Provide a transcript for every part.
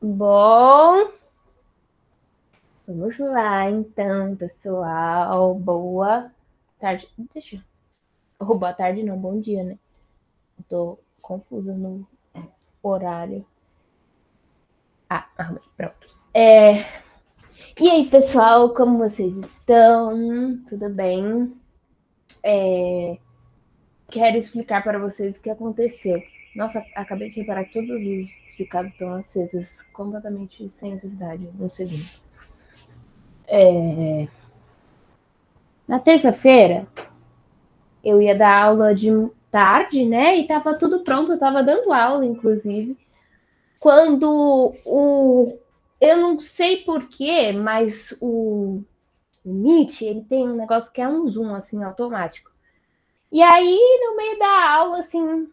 Bom, vamos lá então, pessoal. Boa tarde. Deixa eu. Boa tarde, não, bom dia, né? Eu tô confusa no horário. Arrumei, pronto. E aí, pessoal, como vocês estão? Tudo bem? Quero explicar para vocês o que aconteceu. Nossa, acabei de reparar que todas as luzes de casa estão acesas, completamente sem necessidade. Um segundo. Na terça-feira, eu ia dar aula de tarde, né? E tava tudo pronto, eu tava dando aula, inclusive. Quando o. Eu não sei porquê, mas o Meet, ele tem um negócio que é um zoom, assim, automático. E aí, no meio da aula, assim,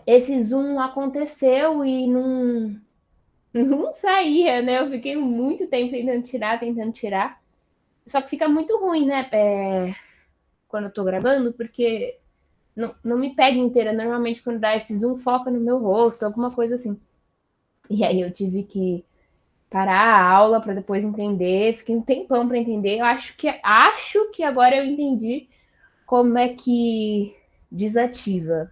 esse zoom aconteceu e não, não saía, né? Eu fiquei muito tempo tentando tirar. Só que fica muito ruim, né? Quando eu tô gravando, porque não me pega inteira. Normalmente, quando dá esse zoom, foca no meu rosto, alguma coisa assim. E aí eu tive que parar a aula para depois entender. Fiquei um tempão para entender. Eu acho que agora eu entendi como é que desativa.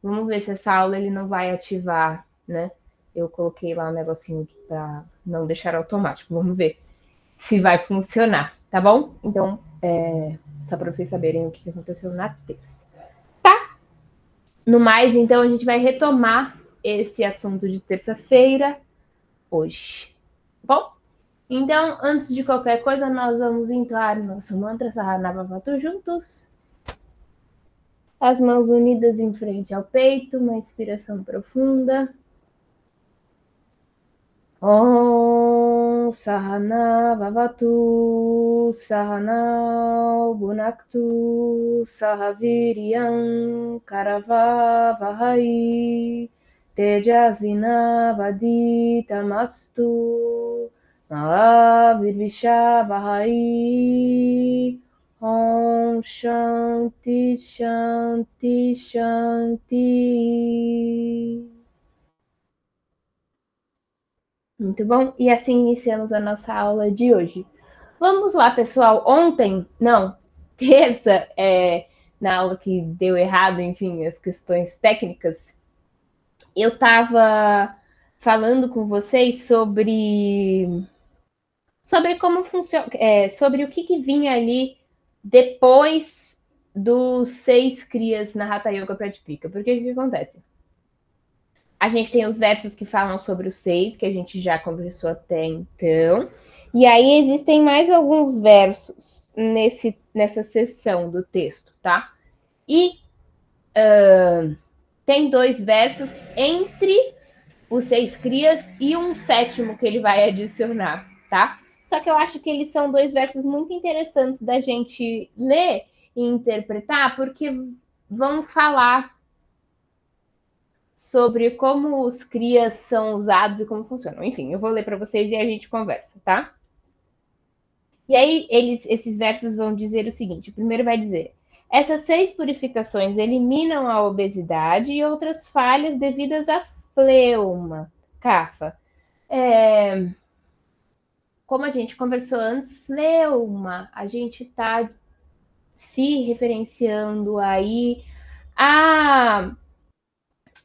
Vamos ver se essa aula ele não vai ativar, né? Eu coloquei lá um negocinho para não deixar automático. Vamos ver se vai funcionar, tá bom? Então, só para vocês saberem o que aconteceu na terça. No mais, então, a gente vai retomar esse assunto de terça-feira hoje. Bom, então, antes de qualquer coisa, nós vamos entrar no nosso mantra Sahanavavatu juntos. As mãos unidas em frente ao peito, uma inspiração profunda. Om Sahana Vavatu Sahana Bhunaktu Sahaviryam Karavavahai Tejasvinavaditamastu Mahavirvishavahai. Om Shanti Shanti Shanti. Muito bom. E assim iniciamos a nossa aula de hoje. Vamos lá, pessoal. Ontem, não, terça, na aula que deu errado, enfim, as questões técnicas, eu estava falando com vocês sobre como funciona, sobre o que vinha ali depois dos 6 crias na Hatha Yoga Pradipika. Porque o que acontece? A gente tem os versos que falam sobre os 6, que a gente já conversou até então. E aí existem mais alguns versos nessa seção do texto, tá? E tem 2 versos entre os 6 crias e um sétimo que ele vai adicionar, tá? Só que eu acho que eles são 2 versos muito interessantes da gente ler e interpretar, porque vão falar sobre como os crias são usados e como funcionam. Enfim, eu vou ler para vocês e a gente conversa, tá? E aí, esses versos vão dizer o seguinte: o primeiro vai dizer: essas 6 purificações eliminam a obesidade e outras falhas devidas à fleuma, cafa. Como a gente conversou antes, fleuma, a gente está se referenciando aí a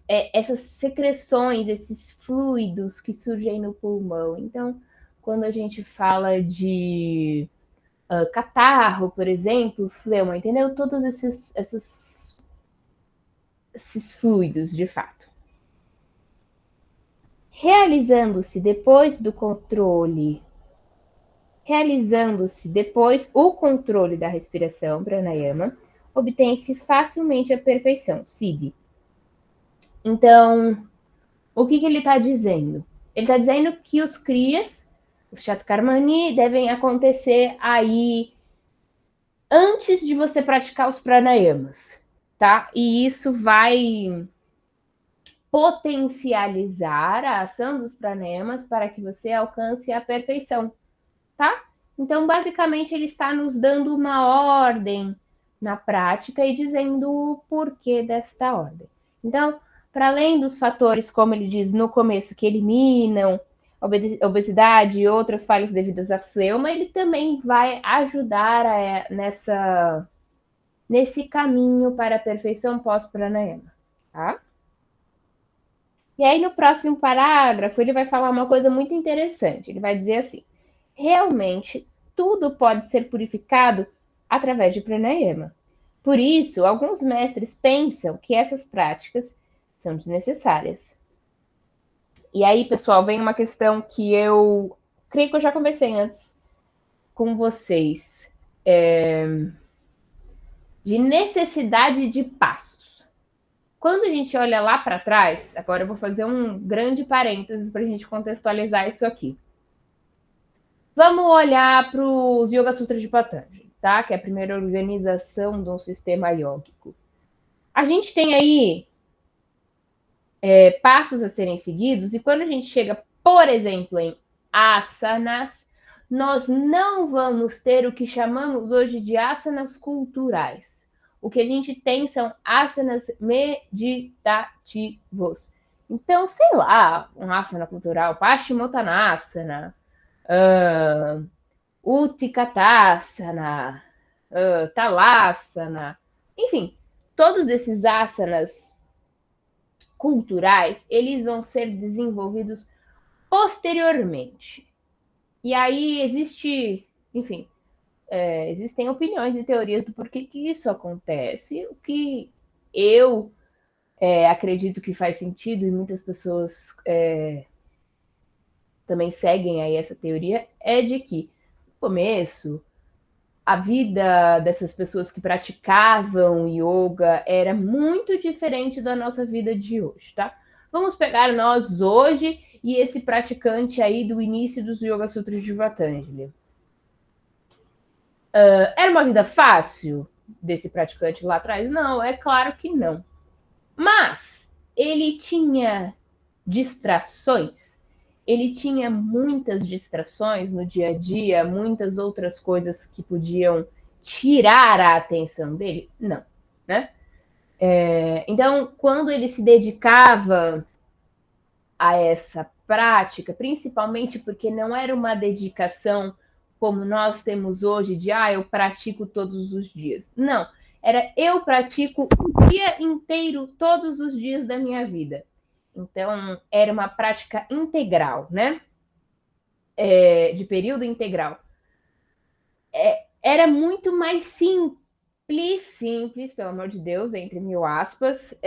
essas secreções, esses fluidos que surgem no pulmão. Então, quando a gente fala de catarro, por exemplo, fleuma, entendeu? Todos esses fluidos, de fato. Realizando-se depois o controle da respiração, pranayama, obtém-se facilmente a perfeição, siddhi. Então, o que ele está dizendo? Ele está dizendo que os kriyas, os Shatkarmani, devem acontecer aí antes de você praticar os pranayamas, tá? E isso vai potencializar a ação dos pranayamas para que você alcance a perfeição, tá? Então, basicamente, ele está nos dando uma ordem na prática e dizendo o porquê desta ordem. Então, para além dos fatores, como ele diz no começo, que eliminam obesidade e outras falhas devidas à fleuma, ele também vai ajudar nesse caminho para a perfeição pós-pranayama, tá? E aí, no próximo parágrafo, ele vai falar uma coisa muito interessante. Ele vai dizer assim: realmente, tudo pode ser purificado através de pranayama. Por isso, alguns mestres pensam que essas práticas são desnecessárias. E aí, pessoal, vem uma questão que eu creio que eu já conversei antes com vocês, de necessidade de passos. Quando a gente olha lá para trás, agora eu vou fazer um grande parênteses para a gente contextualizar isso aqui. Vamos olhar para os Yoga Sutras de Patanjali, tá? Que é a primeira organização de um sistema yógico. A gente tem aí passos a serem seguidos, e quando a gente chega, por exemplo, em asanas, nós não vamos ter o que chamamos hoje de asanas culturais. O que a gente tem são asanas meditativos. Então, sei lá, um asana cultural, Paschimottanasana, Utkatasana, Talasana, enfim, todos esses asanas culturais, eles vão ser desenvolvidos posteriormente. E aí enfim, existem opiniões e teorias do porquê que isso acontece. O que eu acredito que faz sentido, e muitas pessoas também seguem aí essa teoria, é de que, no começo, a vida dessas pessoas que praticavam yoga era muito diferente da nossa vida de hoje, tá? Vamos pegar nós hoje e esse praticante aí do início dos Yoga Sutras de Patanjali. Era uma vida fácil desse praticante lá atrás? Não, é claro que não. Mas ele tinha distrações, ele tinha muitas distrações no dia a dia, muitas outras coisas que podiam tirar a atenção dele? Não, né? Então, quando ele se dedicava a essa prática, principalmente porque não era uma dedicação como nós temos hoje, de eu pratico todos os dias. Não, era eu pratico o dia inteiro, todos os dias da minha vida. Então, era uma prática integral, né? De período integral. Era muito mais simples, pelo amor de Deus, entre mil aspas,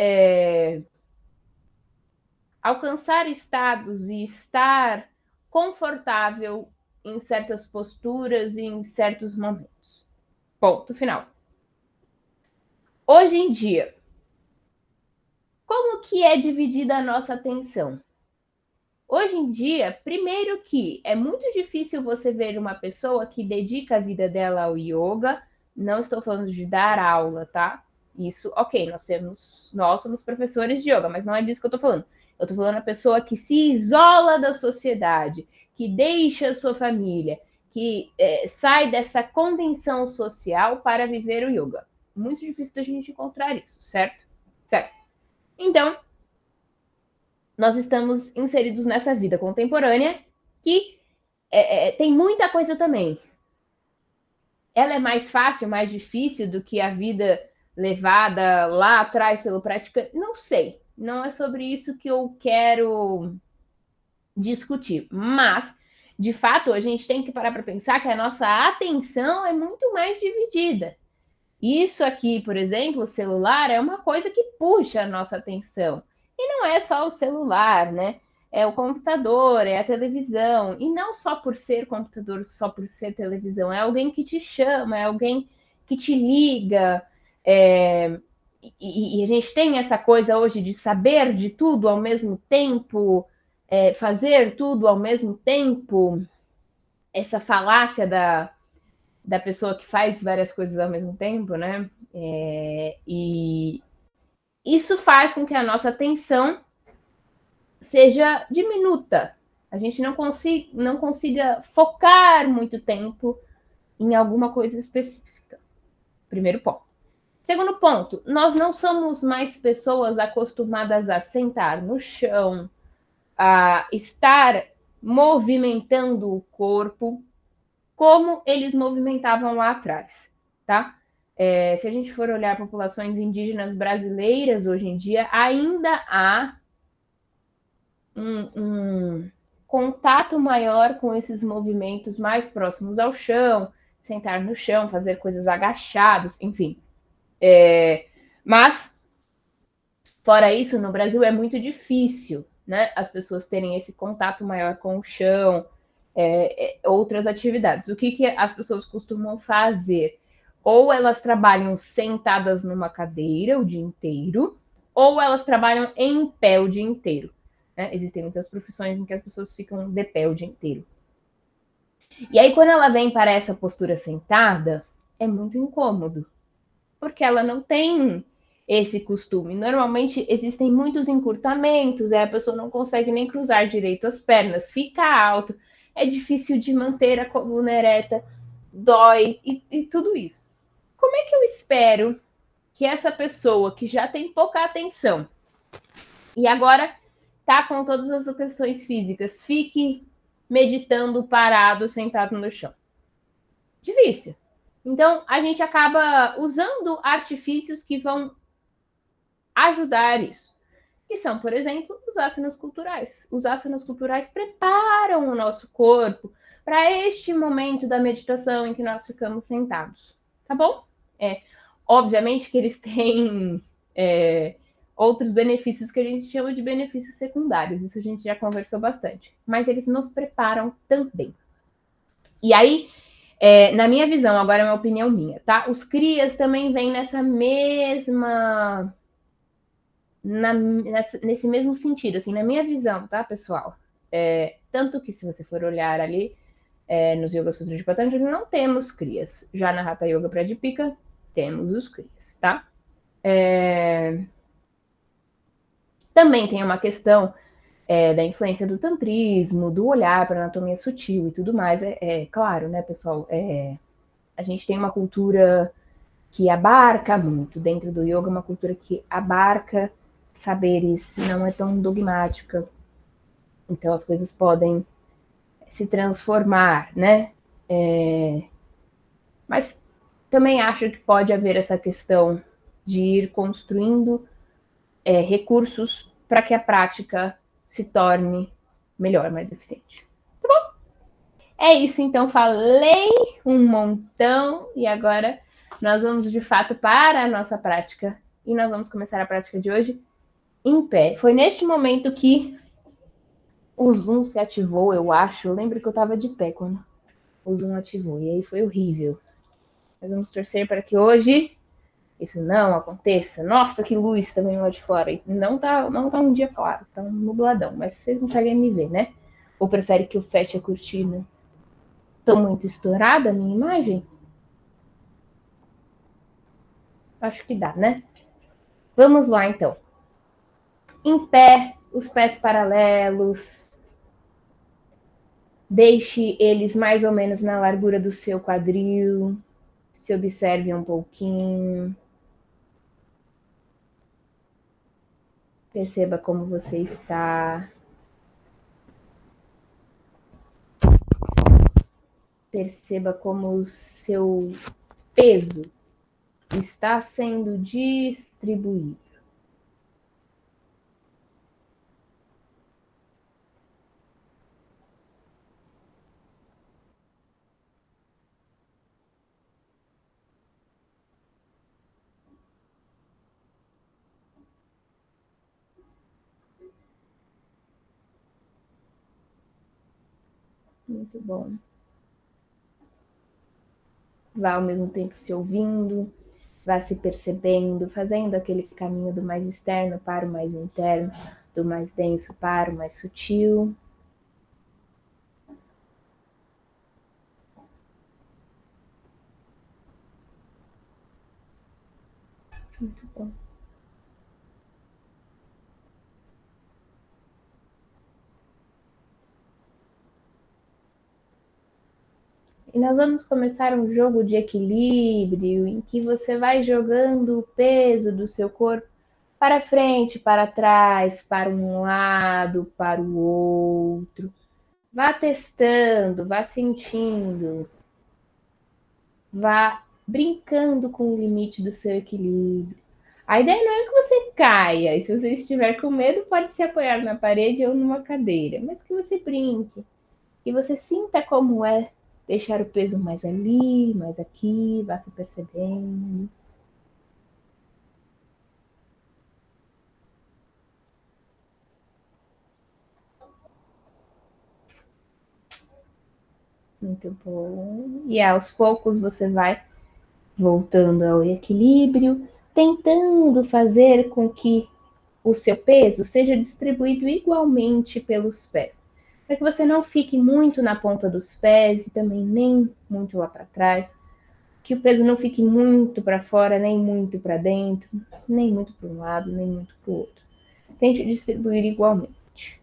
alcançar estados e estar confortável em certas posturas e em certos momentos. Ponto final. Hoje em dia, como que é dividida a nossa atenção? Hoje em dia, primeiro que é muito difícil você ver uma pessoa que dedica a vida dela ao yoga. Não estou falando de dar aula, tá? Isso, ok, nós somos professores de yoga, mas não é disso que eu tô falando. Eu tô falando a pessoa que se isola da sociedade, que deixa a sua família, que sai dessa convenção social para viver o yoga. Muito difícil da gente encontrar isso, certo? Certo. Então, nós estamos inseridos nessa vida contemporânea que tem muita coisa também. Ela é mais fácil, mais difícil do que a vida levada lá atrás pelo praticante? Não sei. Não é sobre isso que eu quero discutir. Mas, de fato, a gente tem que parar para pensar que a nossa atenção é muito mais dividida. Isso aqui, por exemplo, o celular, é uma coisa que puxa a nossa atenção. E não é só o celular, né? É o computador, é a televisão. E não só por ser computador, só por ser televisão. É alguém que te chama, é alguém que te liga. E a gente tem essa coisa hoje de saber de tudo ao mesmo tempo, fazer tudo ao mesmo tempo. Essa falácia da pessoa que faz várias coisas ao mesmo tempo, né? E isso faz com que a nossa atenção seja diminuta. A gente não consiga focar muito tempo em alguma coisa específica. Primeiro ponto. Segundo ponto, nós não somos mais pessoas acostumadas a sentar no chão, a estar movimentando o corpo como eles movimentavam lá atrás, tá? Se a gente for olhar populações indígenas brasileiras hoje em dia, ainda há um contato maior com esses movimentos mais próximos ao chão, sentar no chão, fazer coisas agachados, enfim. Mas, fora isso, no Brasil é muito difícil, né? As pessoas terem esse contato maior com o chão, outras atividades. O que as pessoas costumam fazer? Ou elas trabalham sentadas numa cadeira o dia inteiro, ou elas trabalham em pé o dia inteiro. Né? Existem muitas profissões em que as pessoas ficam de pé o dia inteiro. E aí, quando ela vem para essa postura sentada, é muito incômodo, porque ela não tem esse costume. Normalmente existem muitos encurtamentos, a pessoa não consegue nem cruzar direito as pernas, fica alto, é difícil de manter a coluna ereta, dói e tudo isso. Como é que eu espero que essa pessoa que já tem pouca atenção e agora tá com todas as questões físicas fique meditando parado, sentado no chão? Difícil. Então, a gente acaba usando artifícios que vão ajudar isso. Que são, por exemplo, os asanas culturais. Os asanas culturais preparam o nosso corpo para este momento da meditação em que nós ficamos sentados. Tá bom? Obviamente que eles têm outros benefícios que a gente chama de benefícios secundários. Isso a gente já conversou bastante. Mas eles nos preparam também. E aí, na minha visão, agora é uma opinião minha, tá? Os crias também vêm nessa mesma nesse mesmo sentido, assim, na minha visão, tá, pessoal? Tanto que se você for olhar ali nos Yoga Sutras de Patanjali, não temos crias. Já na Hatha Yoga Pradipika, temos os crias, tá? Também tem uma questão da influência do tantrismo, do olhar para a anatomia sutil e tudo mais. Claro, né, pessoal? A gente tem uma cultura que abarca muito. Dentro do yoga, uma cultura que abarca saberes, não é tão dogmática. Então as coisas podem se transformar, né? Mas também acho que pode haver essa questão de ir construindo recursos para que a prática se torne melhor, mais eficiente. Tá bom? É isso, então falei um montão e agora nós vamos de fato para a nossa prática e nós vamos começar a prática de hoje em pé. Foi neste momento que o Zoom se ativou, eu acho. Eu lembro que eu estava de pé quando o Zoom ativou e aí foi horrível. Nós vamos torcer para que hoje isso não aconteça. Nossa, que luz também lá de fora. E não tá um dia claro, tá um nubladão, mas vocês conseguem me ver, né? Ou prefere que eu feche a cortina? Tô muito estourada a minha imagem? Acho que dá, né? Vamos lá, então. Em pé, os pés paralelos. Deixe eles mais ou menos na largura do seu quadril. Se observe um pouquinho. Perceba como você está. Perceba como o seu peso está sendo distribuído. Muito bom. Vá ao mesmo tempo se ouvindo, vá se percebendo, fazendo aquele caminho do mais externo para o mais interno, do mais denso para o mais sutil. Muito bom. E nós vamos começar um jogo de equilíbrio em que você vai jogando o peso do seu corpo para frente, para trás, para um lado, para o outro. Vá testando, vá sentindo, vá brincando com o limite do seu equilíbrio. A ideia não é que você caia, e se você estiver com medo, pode se apoiar na parede ou numa cadeira, mas que você brinque, que você sinta como é deixar o peso mais ali, mais aqui, vá se percebendo. Muito bom. E aos poucos você vai voltando ao equilíbrio, tentando fazer com que o seu peso seja distribuído igualmente pelos pés. Para que você não fique muito na ponta dos pés e também nem muito lá para trás. Que o peso não fique muito para fora, nem muito para dentro, nem muito para um lado, nem muito para o outro. Tente distribuir igualmente.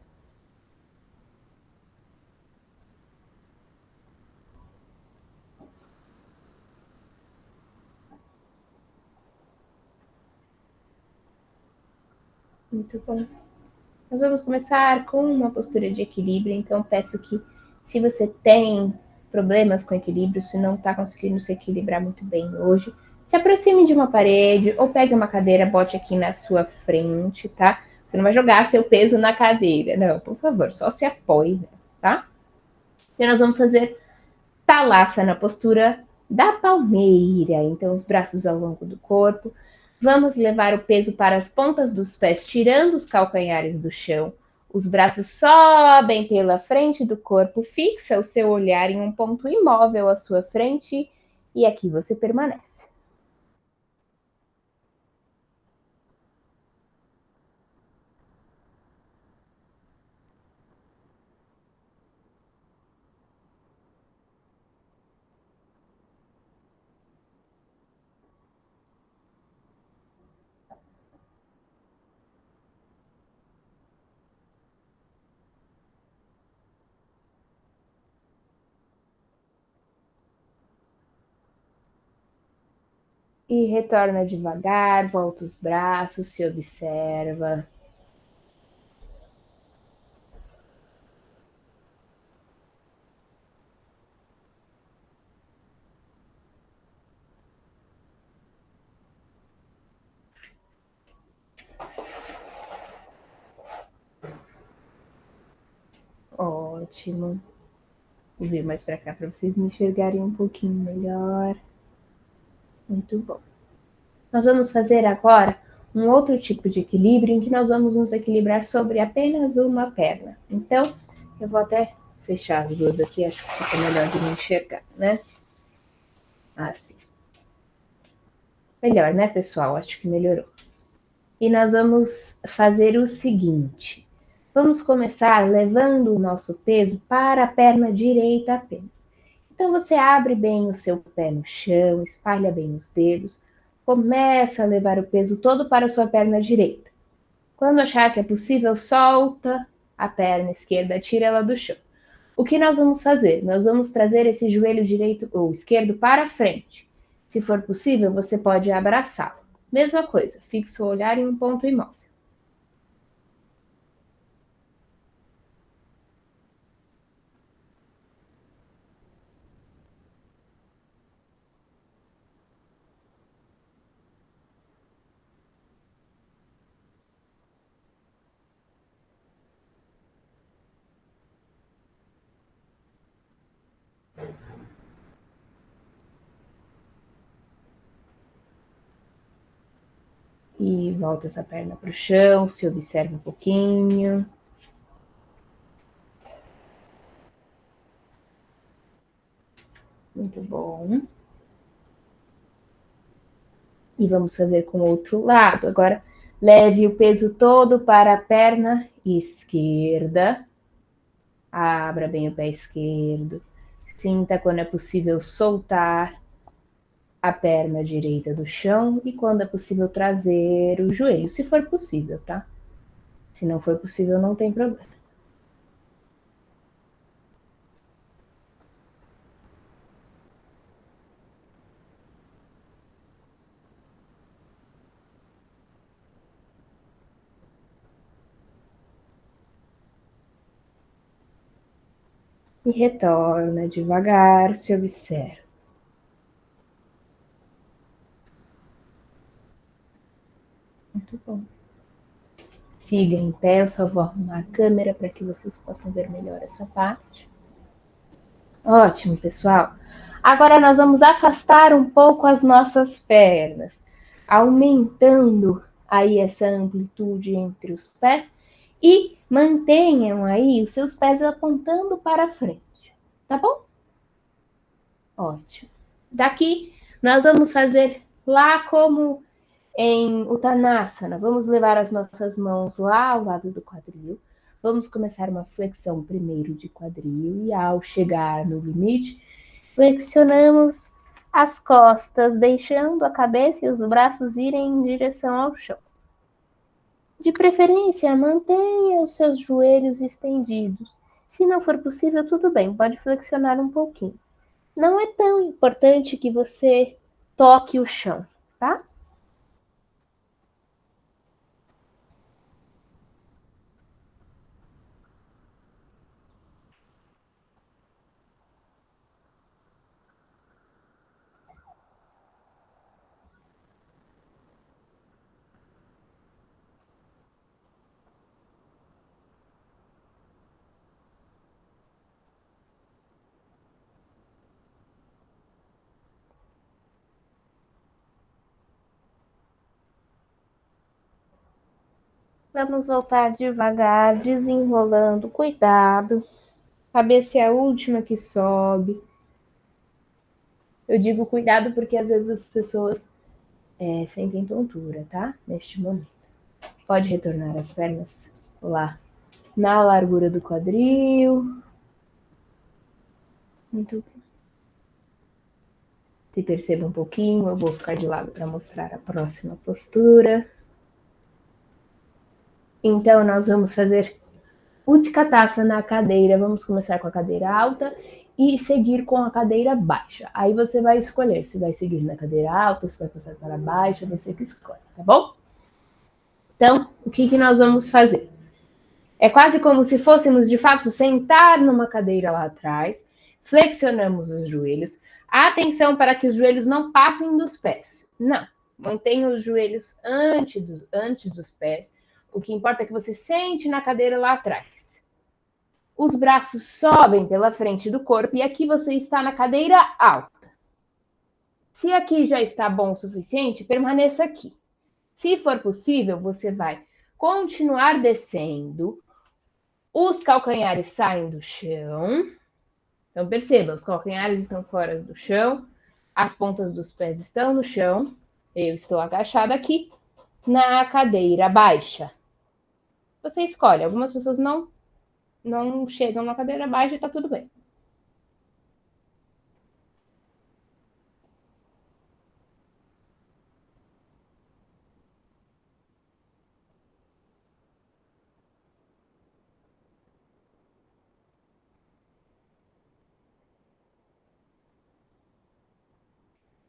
Muito bom. Nós vamos começar com uma postura de equilíbrio, então peço que, se você tem problemas com equilíbrio, se não está conseguindo se equilibrar muito bem hoje, se aproxime de uma parede ou pegue uma cadeira, bote aqui na sua frente, tá? Você não vai jogar seu peso na cadeira, não, por favor, só se apoie, tá? E nós vamos fazer Talasana, postura da palmeira. Então, os braços ao longo do corpo. Vamos levar o peso para as pontas dos pés, tirando os calcanhares do chão. Os braços sobem pela frente do corpo, fixa o seu olhar em um ponto imóvel à sua frente e aqui você permanece. E retorna devagar, volta os braços, se observa. Ótimo. Vou vir mais para cá para vocês me enxergarem um pouquinho melhor. Muito bom. Nós vamos fazer agora um outro tipo de equilíbrio em que nós vamos nos equilibrar sobre apenas uma perna. Então, eu vou até fechar as duas aqui, acho que fica melhor de me enxergar, né? Assim. Melhor, né, pessoal? Acho que melhorou. E nós vamos fazer o seguinte: vamos começar levando o nosso peso para a perna direita apenas. Então você abre bem o seu pé no chão, espalha bem os dedos, começa a levar o peso todo para a sua perna direita. Quando achar que é possível, solta a perna esquerda, tira ela do chão. O que nós vamos fazer? Nós vamos trazer esse joelho direito ou esquerdo para frente. Se for possível, você pode abraçá-lo. Mesma coisa, fixa o olhar em um ponto imóvel. E volta essa perna para o chão, se observa um pouquinho. Muito bom. E vamos fazer com o outro lado. Agora, leve o peso todo para a perna esquerda. Abra bem o pé esquerdo. Sinta quando é possível soltar a perna direita do chão e quando é possível trazer o joelho, se for possível, tá? Se não for possível, não tem problema. E retorna devagar, se observa. Muito bom. Siga em pé, eu só vou arrumar a câmera para que vocês possam ver melhor essa parte. Ótimo, pessoal. Agora nós vamos afastar um pouco as nossas pernas, aumentando aí essa amplitude entre os pés e mantenham aí os seus pés apontando para frente, tá bom? Ótimo. Daqui nós vamos fazer lá como em Uttanasana. Vamos levar as nossas mãos lá ao lado do quadril. Vamos começar uma flexão primeiro de quadril e ao chegar no limite, flexionamos as costas, deixando a cabeça e os braços irem em direção ao chão. De preferência, mantenha os seus joelhos estendidos. Se não for possível, tudo bem, pode flexionar um pouquinho. Não é tão importante que você toque o chão, tá? Vamos voltar devagar, desenrolando, cuidado. Cabeça é a última que sobe. Eu digo cuidado porque às vezes as pessoas sentem tontura, tá? Neste momento. Pode retornar as pernas lá na largura do quadril. Muito bem. Se perceba um pouquinho, eu vou ficar de lado para mostrar a próxima postura. Então, nós vamos fazer Utkatasana na cadeira. Vamos começar com a cadeira alta e seguir com a cadeira baixa. Aí você vai escolher se vai seguir na cadeira alta, se vai passar para baixa, você que escolhe, tá bom? Então, o que, que nós vamos fazer? É quase como se fôssemos, de fato, sentar numa cadeira lá atrás, flexionamos os joelhos. Atenção para que os joelhos não passem dos pés. Não, mantenha os joelhos antes dos pés. O que importa é que você sente na cadeira lá atrás. Os braços sobem pela frente do corpo e aqui você está na cadeira alta. Se aqui já está bom o suficiente, permaneça aqui. Se for possível, você vai continuar descendo. Os calcanhares saem do chão. Então perceba, os calcanhares estão fora do chão, as pontas dos pés estão no chão. Eu estou agachada aqui na cadeira baixa. Você escolhe. Algumas pessoas não chegam na cadeira baixa e tá tudo bem.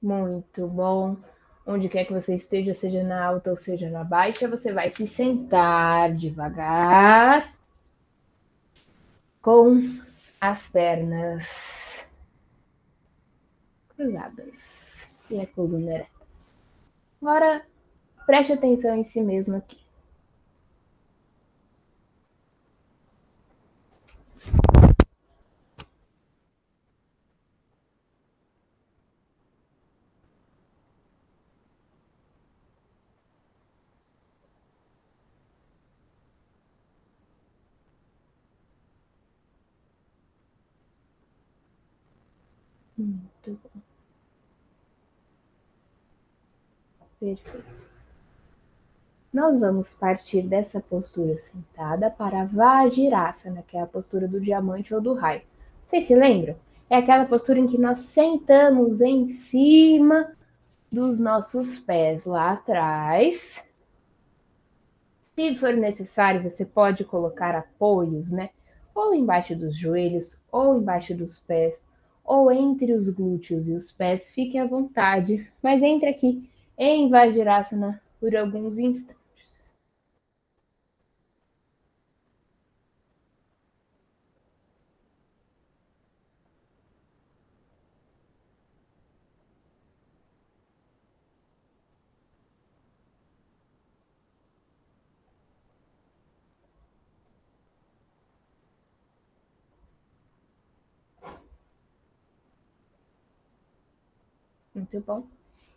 Muito bom. Onde quer que você esteja, seja na alta ou seja na baixa, você vai se sentar devagar com as pernas cruzadas e a coluna ereta. Agora, preste atenção em si mesmo aqui. Muito bom. Perfeito. Nós vamos partir dessa postura sentada para a Vajrasana, que é a postura do diamante ou do raio. Vocês se lembram? É aquela postura em que nós sentamos em cima dos nossos pés lá atrás. Se for necessário, você pode colocar apoios, né? Ou embaixo dos joelhos, ou embaixo dos pés, ou entre os glúteos e os pés. Fique à vontade, mas entre aqui em Vajrasana por alguns instantes. Muito bom.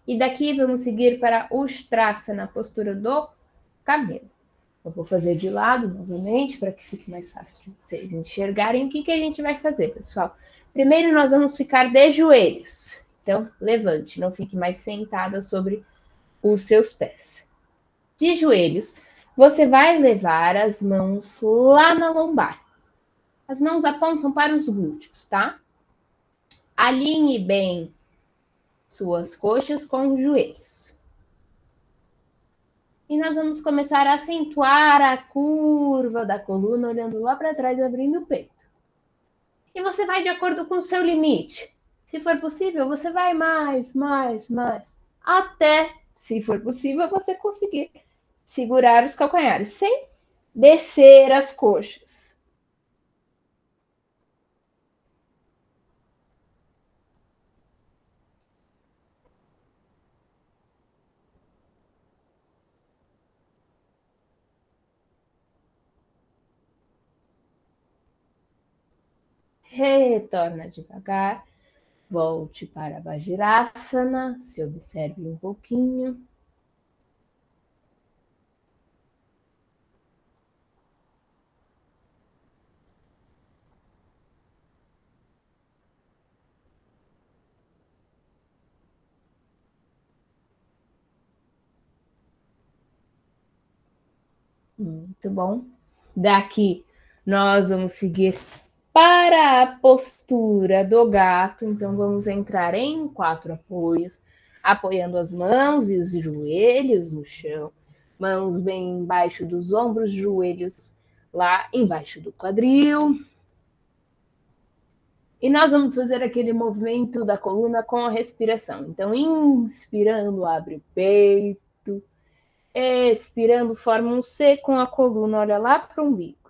E daqui vamos seguir para Ustrasana, na postura do camelo. Eu vou fazer de lado novamente para que fique mais fácil de vocês enxergarem o que a gente vai fazer, pessoal. Primeiro nós vamos ficar de joelhos. Então, levante, não fique mais sentada sobre os seus pés. De joelhos, você vai levar as mãos lá na lombar. As mãos apontam para os glúteos, tá? Alinhe bem suas coxas com os joelhos. E nós vamos começar a acentuar a curva da coluna, olhando lá para trás, abrindo o peito. E você vai de acordo com o seu limite. Se for possível, você vai mais, até, se for possível, você conseguir segurar os calcanhares, sem descer as coxas. Retorna devagar. Volte para a Vajrasana, se observe um pouquinho. Muito bom. Daqui nós vamos seguir para a postura do gato. Então vamos entrar em 4 apoios, apoiando as mãos e os joelhos no chão. Mãos bem embaixo dos ombros, joelhos lá embaixo do quadril. E nós vamos fazer aquele movimento da coluna com a respiração. Então, inspirando, abre o peito. Expirando, forma um C com a coluna, olha lá para o umbigo.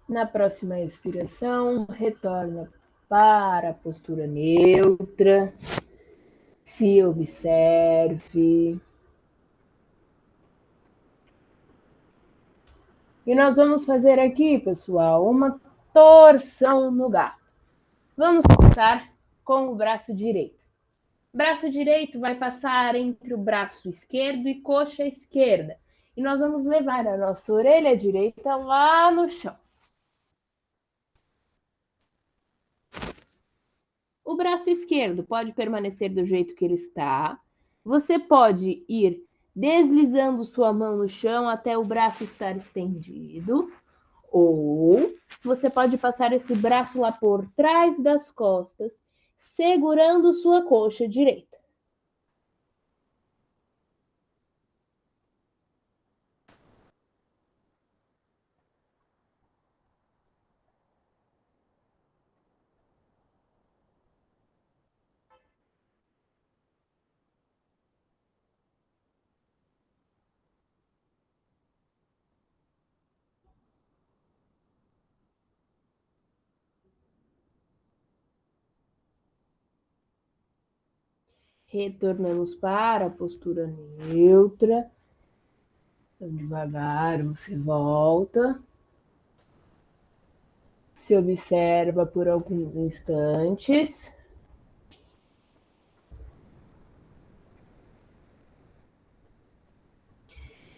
Na próxima expiração, retorna para a postura neutra. Se observe. E nós vamos fazer aqui, pessoal, uma torção no gato. Vamos começar com o braço direito. Braço direito vai passar entre o braço esquerdo e coxa esquerda. E nós vamos levar a nossa orelha direita lá no chão. O braço esquerdo pode permanecer do jeito que ele está. Você pode ir deslizando sua mão no chão até o braço estar estendido. Ou você pode passar esse braço lá por trás das costas, segurando sua coxa direita. Retornamos para a postura neutra. Então, devagar, você volta. Se observa por alguns instantes.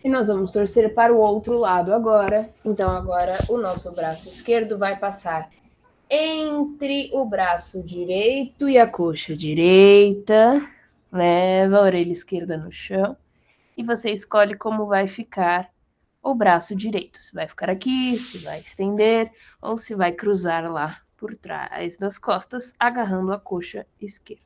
E nós vamos torcer para o outro lado agora. Então, agora o nosso braço esquerdo vai passar entre o braço direito e a coxa direita. Leva a orelha esquerda no chão. E você escolhe como vai ficar o braço direito. Se vai ficar aqui, se vai estender, ou se vai cruzar lá por trás das costas, agarrando a coxa esquerda.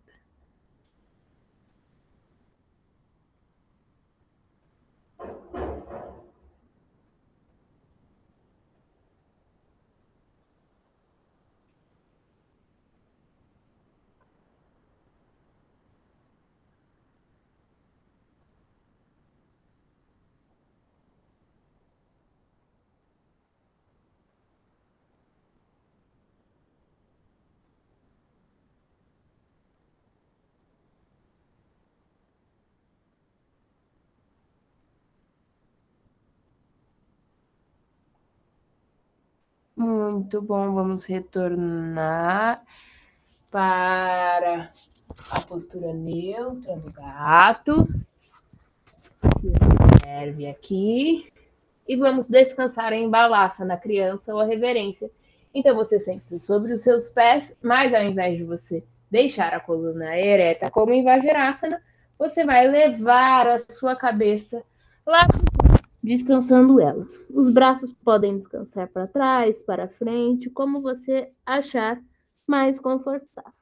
Muito bom, vamos retornar para a postura neutra do gato. Serve aqui. E vamos descansar em Balasana, na criança ou a reverência. Então você senta sobre os seus pés, mas ao invés de você deixar a coluna ereta como em Vajrasana, você vai levar a sua cabeça lá descansando ela. Os braços podem descansar para trás, para frente, como você achar mais confortável.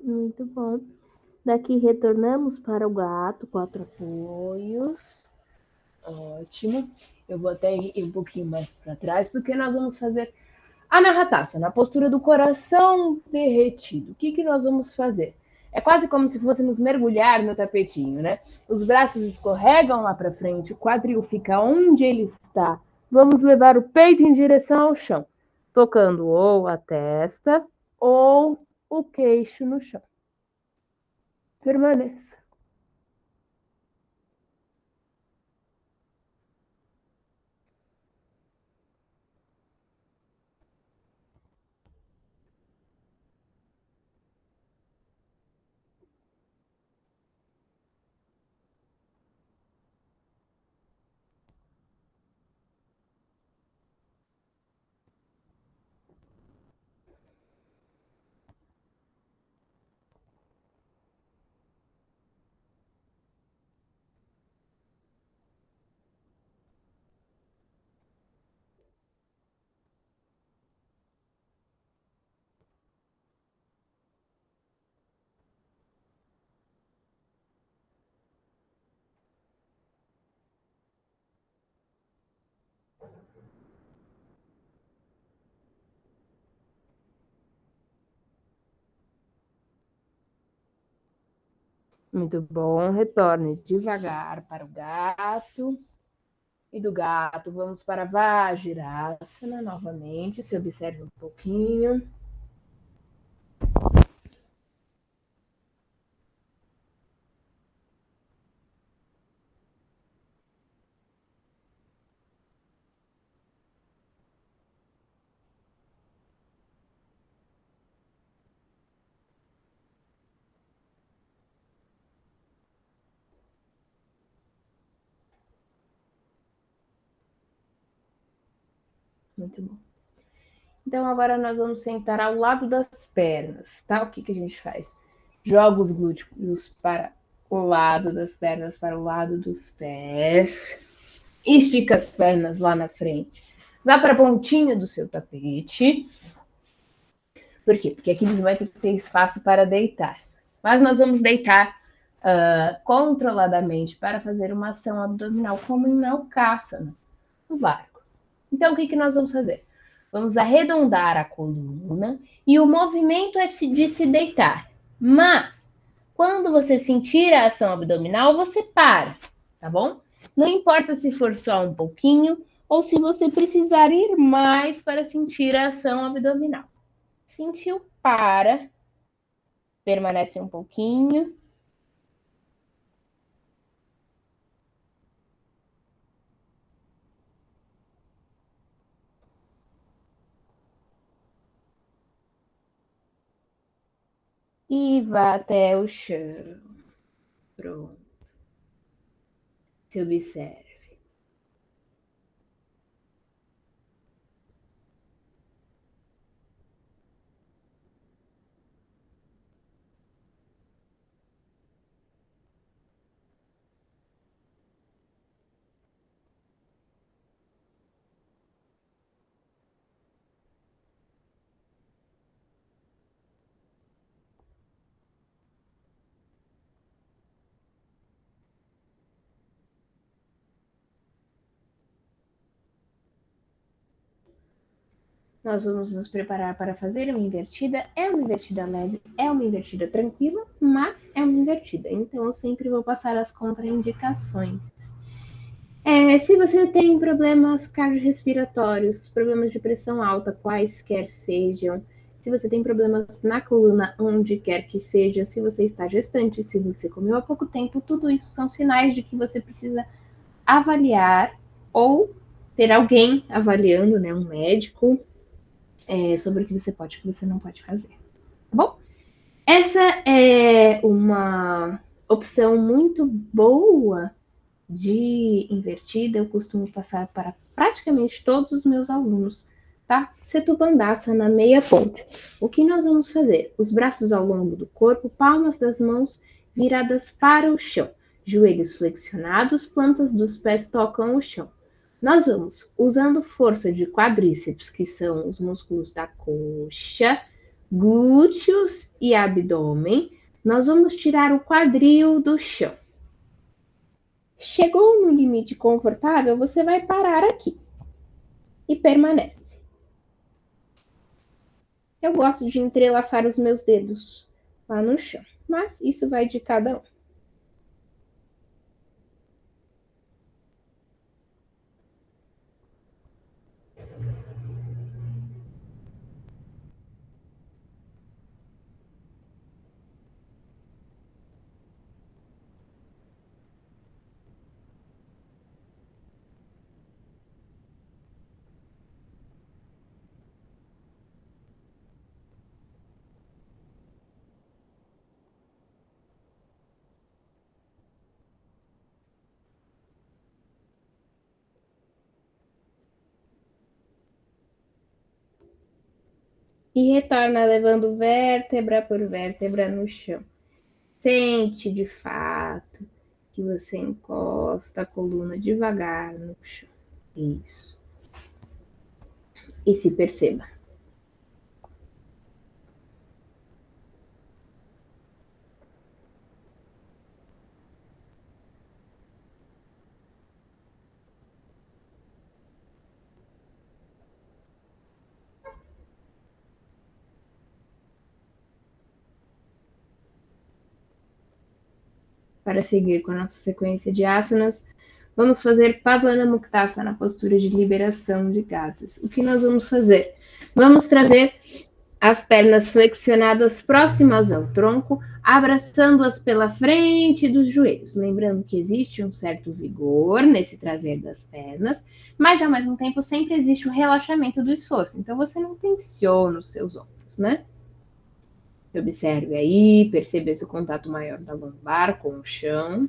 Muito bom. Daqui retornamos para o gato, 4 apoios. Ótimo. Eu vou até ir um pouquinho mais para trás, porque nós vamos fazer a Narrataça, na postura do coração derretido. O que, que nós vamos fazer? É quase como se fôssemos mergulhar no tapetinho, né? Os braços escorregam lá para frente, o quadril fica onde ele está. Vamos levar o peito em direção ao chão, tocando ou a testa ou o queixo no chão. Permaneça. Muito bom. Retorne devagar para o gato. E do gato, vamos para Vajrasana novamente. Se observe um pouquinho. Muito bom. Então, agora nós vamos sentar ao lado das pernas, tá? O que, que a gente faz? Joga os glúteos para o lado das pernas, para o lado dos pés. Estica as pernas lá na frente. Vá para a pontinha do seu tapete. Por quê? Porque aqui você vai ter espaço para deitar. Mas nós vamos deitar controladamente para fazer uma ação abdominal, como em Naukasana, no barco. Então, o que, que nós vamos fazer? Vamos arredondar a coluna e o movimento é de se deitar. Mas, quando você sentir a ação abdominal, você para, tá bom? Não importa se for só um pouquinho ou se você precisar ir mais para sentir a ação abdominal. Sentiu, para, permanece um pouquinho. E vá até o chão. Pronto. Se observe. Nós vamos nos preparar para fazer uma invertida. É uma invertida leve, é uma invertida tranquila, mas é uma invertida. Então, eu sempre vou passar as contraindicações. Se você tem problemas cardiorrespiratórios, problemas de pressão alta, quaisquer sejam, se você tem problemas na coluna, onde quer que seja, se você está gestante, se você comeu há pouco tempo, tudo isso são sinais de que você precisa avaliar ou ter alguém avaliando, né, um médico, sobre o que você pode e o que você não pode fazer. Tá bom? Essa é uma opção muito boa de invertida, eu costumo passar para praticamente todos os meus alunos, tá? Setubandasana na meia ponte. O que nós vamos fazer? Os braços ao longo do corpo, palmas das mãos viradas para o chão, joelhos flexionados, plantas dos pés tocam o chão. Nós vamos, usando força de quadríceps, que são os músculos da coxa, glúteos e abdômen, nós vamos tirar o quadril do chão. Chegou no limite confortável, você vai parar aqui e permanece. Eu gosto de entrelaçar os meus dedos lá no chão, mas isso vai de cada um. E retorna levando vértebra por vértebra no chão. Sente de fato que você encosta a coluna devagar no chão. Isso. E se perceba. Para seguir com a nossa sequência de asanas, vamos fazer Pavana Muktasana, na postura de liberação de gases. O que nós vamos fazer? Vamos trazer as pernas flexionadas próximas ao tronco, abraçando-as pela frente dos joelhos. Lembrando que existe um certo vigor nesse trazer das pernas, mas ao mesmo tempo sempre existe o relaxamento do esforço. Então você não tensiona os seus ombros, né? Observe aí, perceba esse contato maior da lombar com o chão.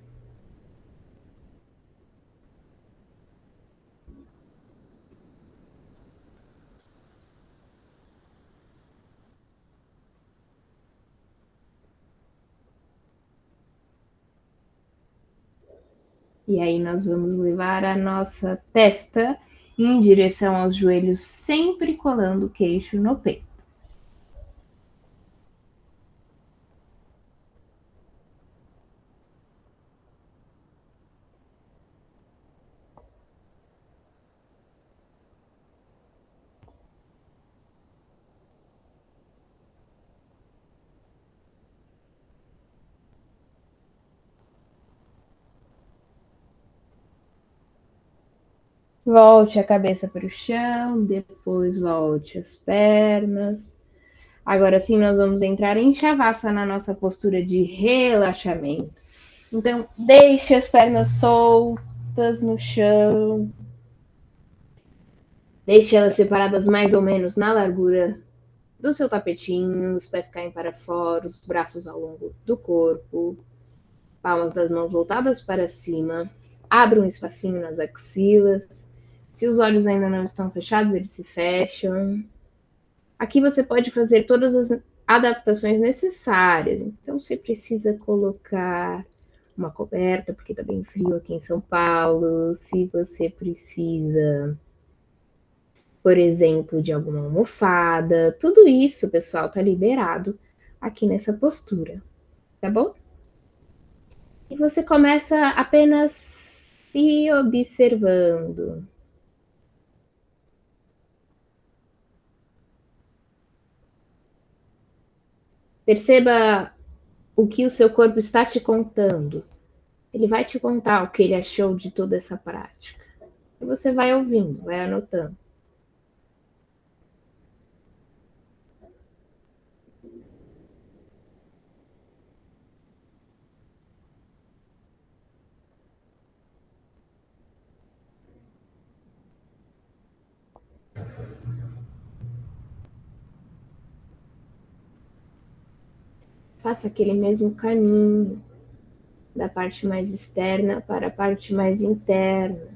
E aí nós vamos levar a nossa testa em direção aos joelhos, sempre colando o queixo no peito. Volte a cabeça para o chão, depois volte as pernas. Agora sim, nós vamos entrar em Shavasana, na nossa postura de relaxamento. Então, deixe as pernas soltas no chão. Deixe elas separadas mais ou menos na largura do seu tapetinho. Os pés caem para fora, os braços ao longo do corpo. Palmas das mãos voltadas para cima. Abra um espacinho nas axilas. Se os olhos ainda não estão fechados, eles se fecham. Aqui você pode fazer todas as adaptações necessárias. Então, você precisa colocar uma coberta, porque está bem frio aqui em São Paulo. Se você precisa, por exemplo, de alguma almofada, tudo isso, pessoal, está liberado aqui nessa postura, tá bom? E você começa apenas se observando. Perceba o que o seu corpo está te contando. Ele vai te contar o que ele achou de toda essa prática. E você vai ouvindo, vai anotando. Faça aquele mesmo caminho da parte mais externa para a parte mais interna,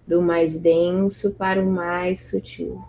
do mais denso para o mais sutil.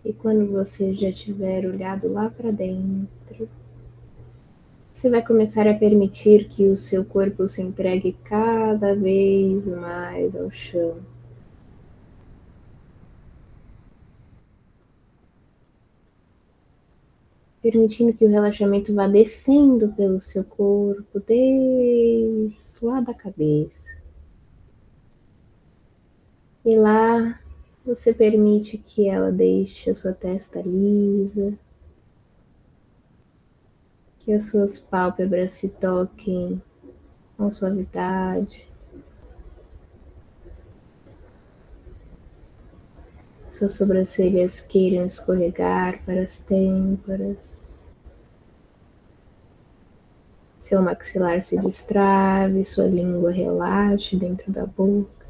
E quando você já tiver olhado lá para dentro, você vai começar a permitir que o seu corpo se entregue cada vez mais ao chão. Permitindo que o relaxamento vá descendo pelo seu corpo, desde lá da cabeça. E lá você permite que ela deixe a sua testa lisa, que as suas pálpebras se toquem com suavidade, suas sobrancelhas queiram escorregar para as têmporas, seu maxilar se destrave, sua língua relaxe dentro da boca,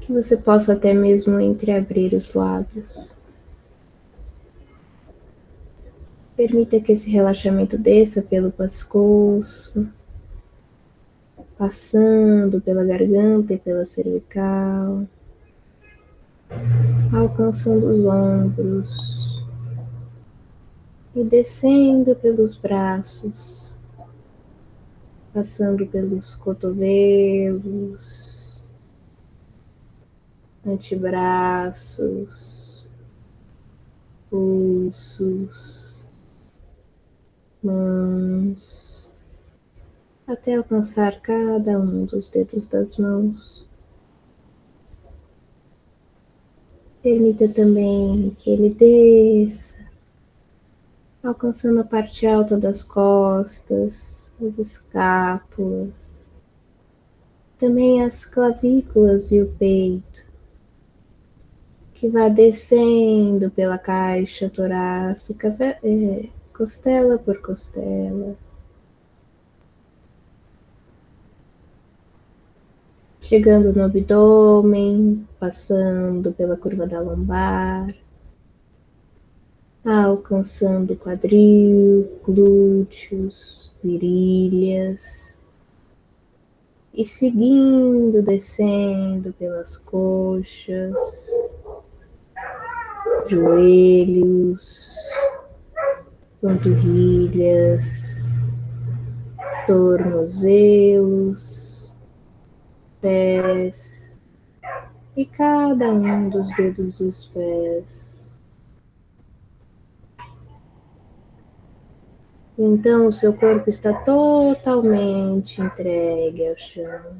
que você possa até mesmo entreabrir os lábios. Permita que esse relaxamento desça pelo pescoço, passando pela garganta e pela cervical, alcançando os ombros e descendo pelos braços, passando pelos cotovelos, antebraços, pulsos, mãos, até alcançar cada um dos dedos das mãos. Permita também que ele desça, alcançando a parte alta das costas, as escápulas, também as clavículas e o peito, que vai descendo pela caixa torácica, costela por costela, chegando no abdômen, passando pela curva da lombar, alcançando quadril, glúteos, virilhas e seguindo, descendo pelas coxas, joelhos, panturrilhas, tornozelos, pés e cada um dos dedos dos pés. Então o seu corpo está totalmente entregue ao chão.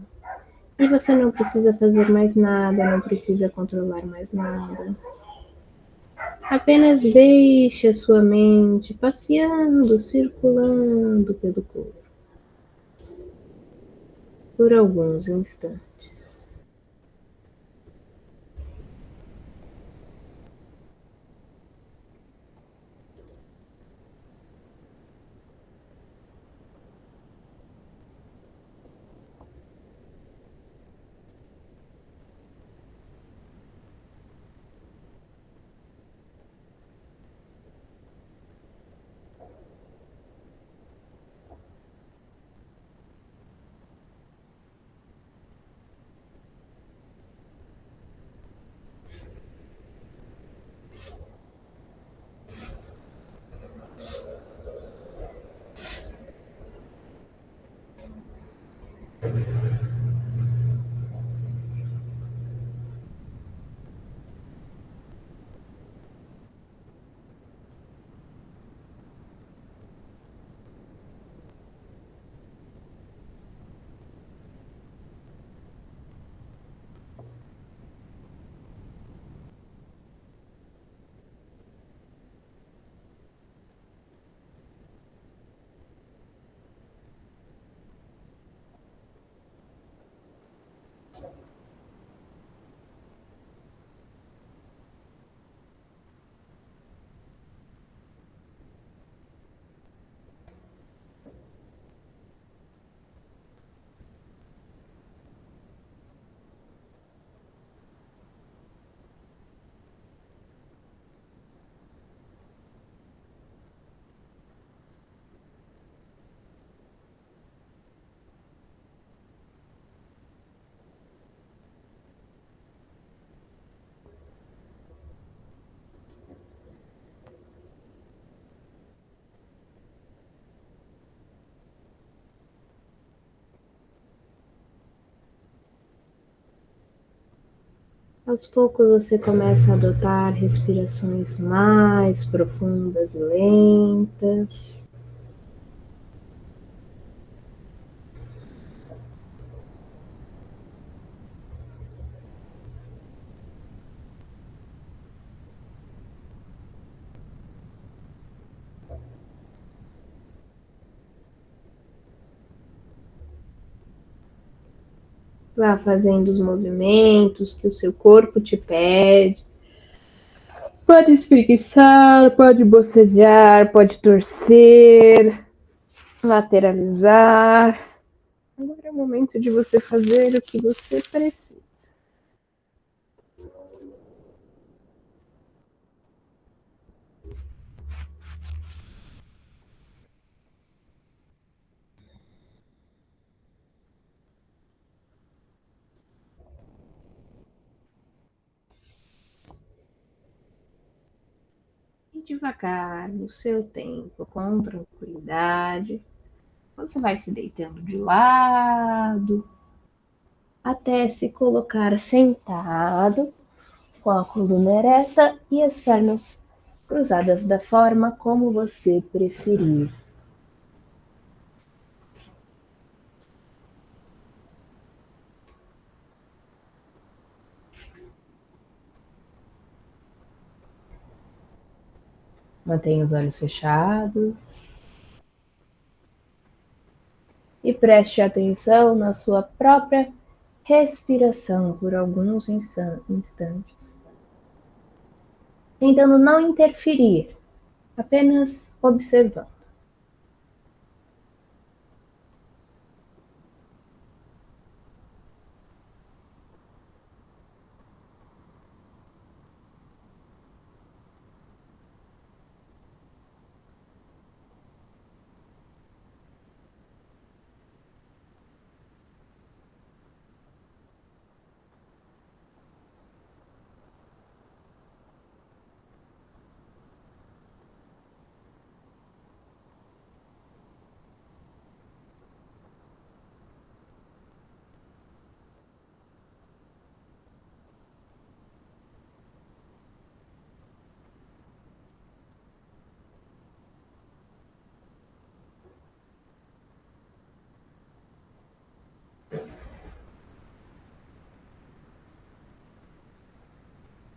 E você não precisa fazer mais nada, não precisa controlar mais nada. Apenas deixe a sua mente passeando, circulando pelo corpo. por alguns instantes. Aos poucos você começa a adotar respirações mais profundas e lentas. Vá fazendo os movimentos que o seu corpo te pede. Pode espreguiçar, pode bocejar, pode torcer, lateralizar. Agora é o momento de você fazer o que você precisa. E devagar, no seu tempo, com tranquilidade, você vai se deitando de lado até se colocar sentado, com a coluna ereta e as pernas cruzadas da forma como você preferir. Mantenha os olhos fechados e preste atenção na sua própria respiração por alguns instantes, tentando não interferir, apenas observando.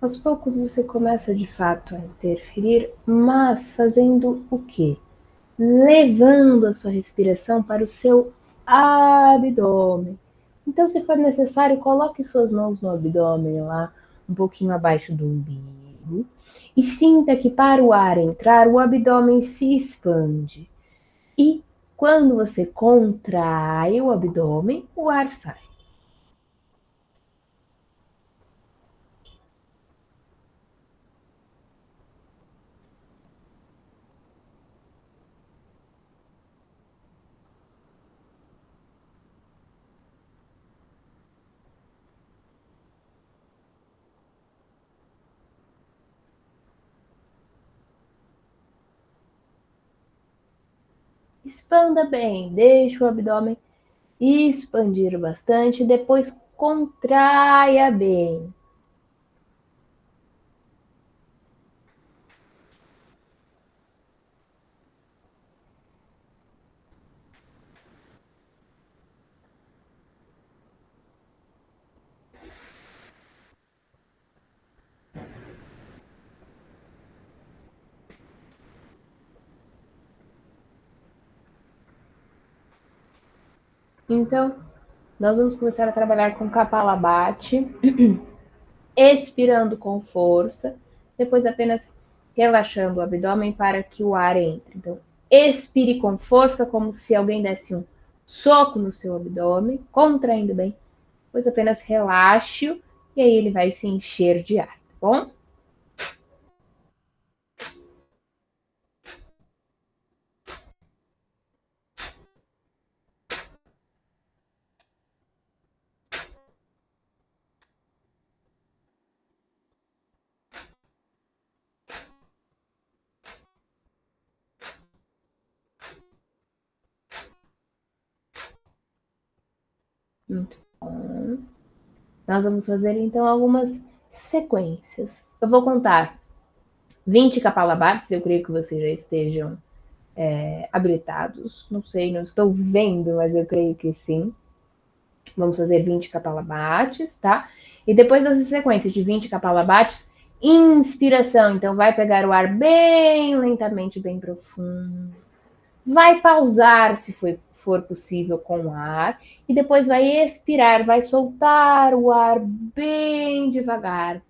Aos poucos você começa de fato a interferir, mas fazendo o quê? Levando a sua respiração para o seu abdômen. Então, se for necessário, coloque suas mãos no abdômen lá, um pouquinho abaixo do umbigo, e sinta que para o ar entrar, o abdômen se expande. E quando você contrai o abdômen, o ar sai. Expanda bem, deixa o abdômen expandir bastante, depois contraia bem. Então, nós vamos começar a trabalhar com Kapalabhati, expirando com força, depois apenas relaxando o abdômen para que o ar entre. Então, expire com força, como se alguém desse um soco no seu abdômen, contraindo bem, depois apenas relaxe-o e aí ele vai se encher de ar, tá bom? Muito bom. Nós vamos fazer então algumas sequências. Eu vou contar 20 Kapalabhatis, eu creio que vocês já estejam habilitados. Não sei, não estou vendo, mas eu creio que sim. Vamos fazer 20 Kapalabhatis, tá? E depois dessa sequência de 20 Kapalabhatis, inspiração. Então, vai pegar o ar bem lentamente, bem profundo. Vai pausar, se for possível, com o ar. E depois vai expirar, vai soltar o ar bem devagar.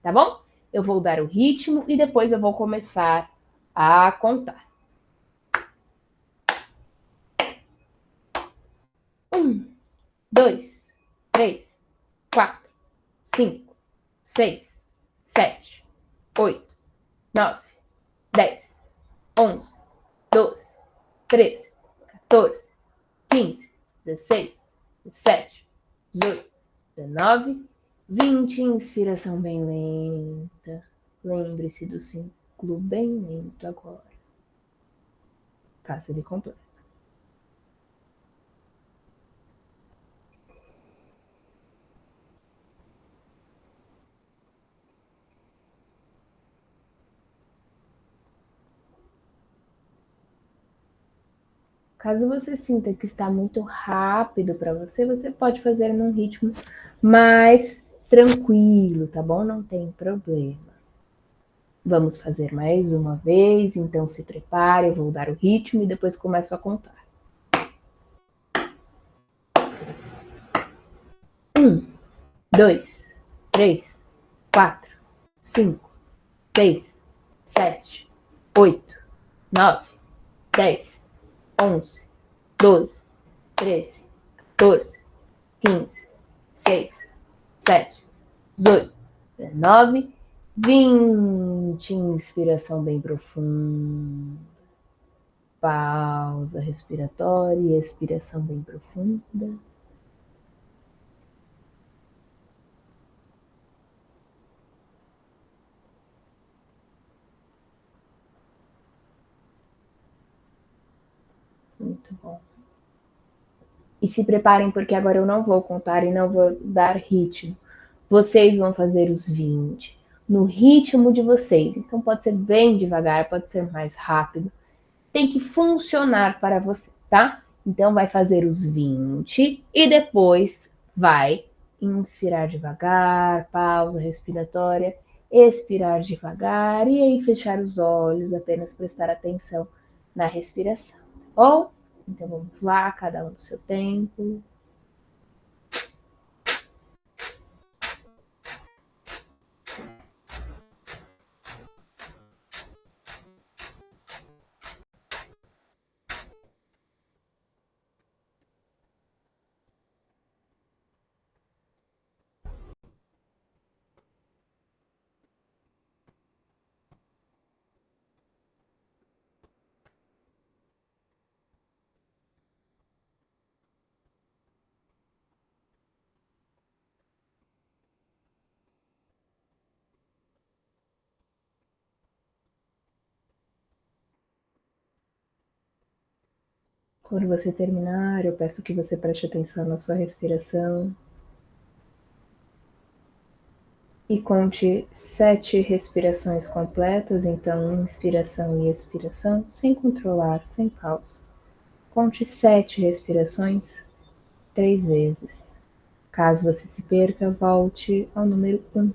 Tá bom? Eu vou dar o ritmo e depois eu vou começar a contar. 2, 3, 4, 5, 6, 7, 8, 9, 10, 11, 12, 13, 14, 15, 16, 17, 18, 19, 20. Inspiração bem lenta. Lembre-se do ciclo bem lento agora. Faça ele completo. Caso você sinta que está muito rápido para você, você pode fazer num ritmo mais tranquilo, tá bom? Não tem problema. Vamos fazer mais uma vez, então se prepare, eu vou dar o ritmo e depois começo a contar. 2, 3, 4, 5, 6, 7, 8, 9, 10, 11, 12, 13, 14, 15, 16, 17, 18, 19, 20. Inspiração bem profunda. Pausa respiratória e expiração bem profunda. Muito bom. E se preparem, porque agora eu não vou contar e não vou dar ritmo. Vocês vão fazer os 20 no ritmo de vocês. Então pode ser bem devagar, pode ser mais rápido. Tem que funcionar para você, tá? Então vai fazer os 20 e depois vai inspirar devagar, pausa respiratória, expirar devagar e aí fechar os olhos, apenas prestar atenção na respiração. Ou então vamos lá, cada um no seu tempo. Quando você terminar, eu peço que você preste atenção na sua respiração e conte 7 respirações completas, então inspiração e expiração, sem controlar, sem pausa. Conte 7 respirações 3 vezes. Caso você se perca, volte ao número 1.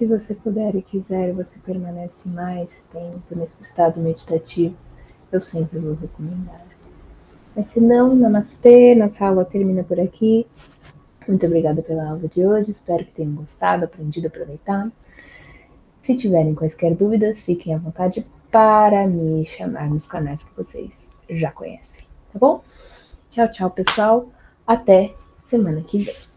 Se você puder e quiser, você permanece mais tempo nesse estado meditativo, eu sempre vou recomendar. Mas se não, namastê, nossa aula termina por aqui. Muito obrigada pela aula de hoje, espero que tenham gostado, aprendido, aproveitado. Se tiverem quaisquer dúvidas, fiquem à vontade para me chamar nos canais que vocês já conhecem, tá bom? Tchau, tchau, pessoal. Até semana que vem.